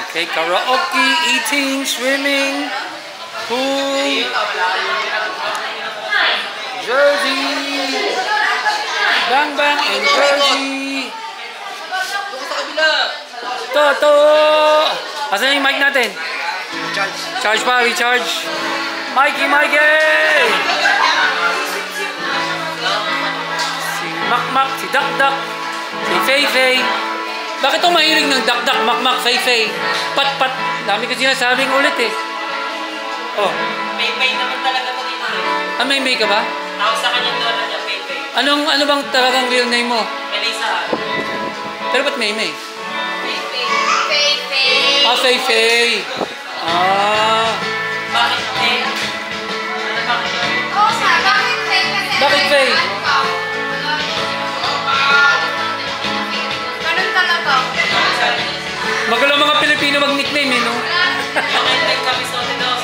Okay, karaoke, eating, swimming, pool, Jersey, Bang Bang and Jersey. Toto! Asan yung mic natin? Charge pa, recharge. Mikey! Si Makmak, si Dakdak, si Fei. Bakit ito mahilig ng Dakdak, Makmak, Fei? Pat. Dami ko sinasabing ulit eh. Oh. May naman talaga ito dito eh. Ah, may ka ba? Tawag sa kanyang lola niya, May. Ano bang talagang real name mo? Melissa. Pero ba't May? Fei. Ah, Fei. Ah. Bakit May? Oo nga, bakit Fei? Bakit Fei? Ganun talaga. Magalang mga Pilipino mag-nickname eh, no? Nakintag kami sa hotel daw.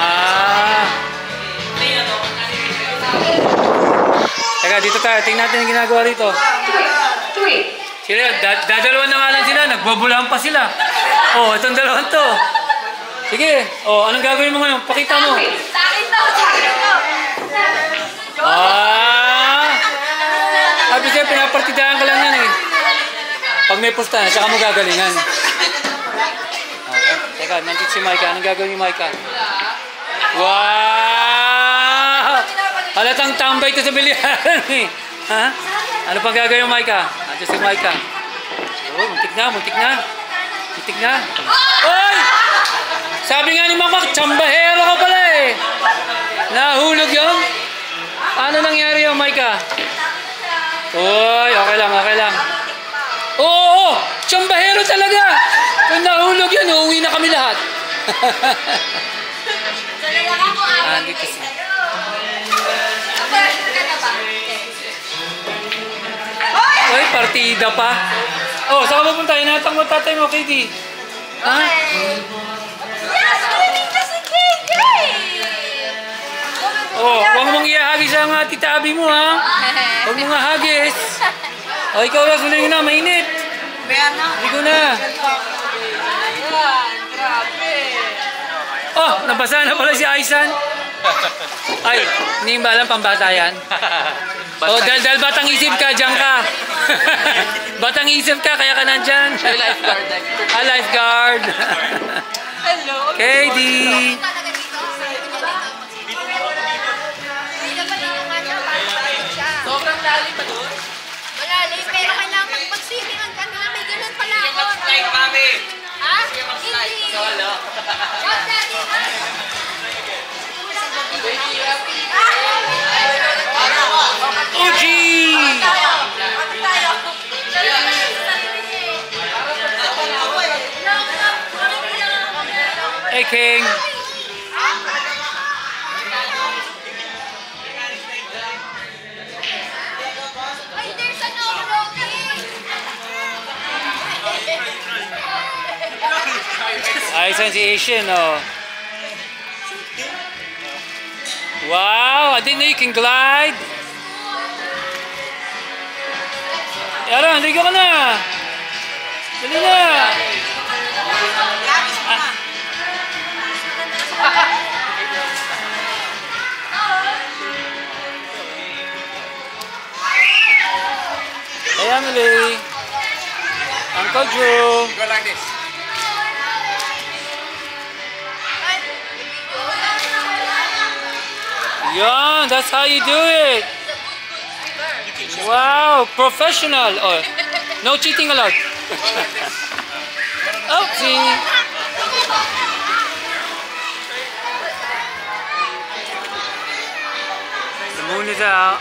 Ah. May ano? Teka, dito tayo. Tingnan natin yung ginagawa rito. Sila, dadalawan na nga lang sila. Nagbabulahan pa sila. Oh, itong dalawan to. Sige. Oh, anong gagawin mo ngayon? Pakita mo. Sa akin to. Ah! Sabi siya, pinapartidahan ka lang yan eh. Pag may pustahan, saka mo gagalingan. Teka, nandito si Micah. Anong gagawin ni Micah? Wow! Halatang tambay ito sa bilihan eh. Ha? Ano pang gagawin mo, Micah? Nandito si Micah. Oh, muntik na. Oy! Sabi nga ni Makmak, tsambahero ka pala eh. Nahulog yun? Ano nangyari yun, Micah? Uy, okay lang. Oo! Tsambahero talaga! Kung nahulog yun, uuwi na kami lahat. Dito siya. Uy, partida pa. Oh, saan ka pupunta? Inatang mo tatay mo, KD. Ha? Yes, winning ka si KJ! Oh, huwag mong ihagis ang tita Abby mo, ha? Huwag mong ihagis. Oh, ikaw lang, sulit na, mainit. Hindi ko na. Grabe. Oh, nabasa na pala si Aisan. Ay, hindi ba alam pambata yan? Oh, dahil batang isip ka, dyan ka. Batang isip ka, kaya ka nandyan. Lifeguard. Lifeguard. Hello. KD. Sobrang lalim pa doon. Malalim, pero kailangan mag-swimming ka na. May ganun pala ako. Mag-slide, mami. Ha? Mag-slide. Hindi. Solo. Wag daddy, ha? Uji! Hey, King. Ay, there's an off-roading. Aisan si Asian, oh. Wow, I didn't know you can glide. Yara, liga ka na. Dali na. Hey, Emily. Uncle Drew. Go like this. Yeah, that's how you do it. Wow, professional. Oh, no cheating allowed. Oh, see. The moon is out.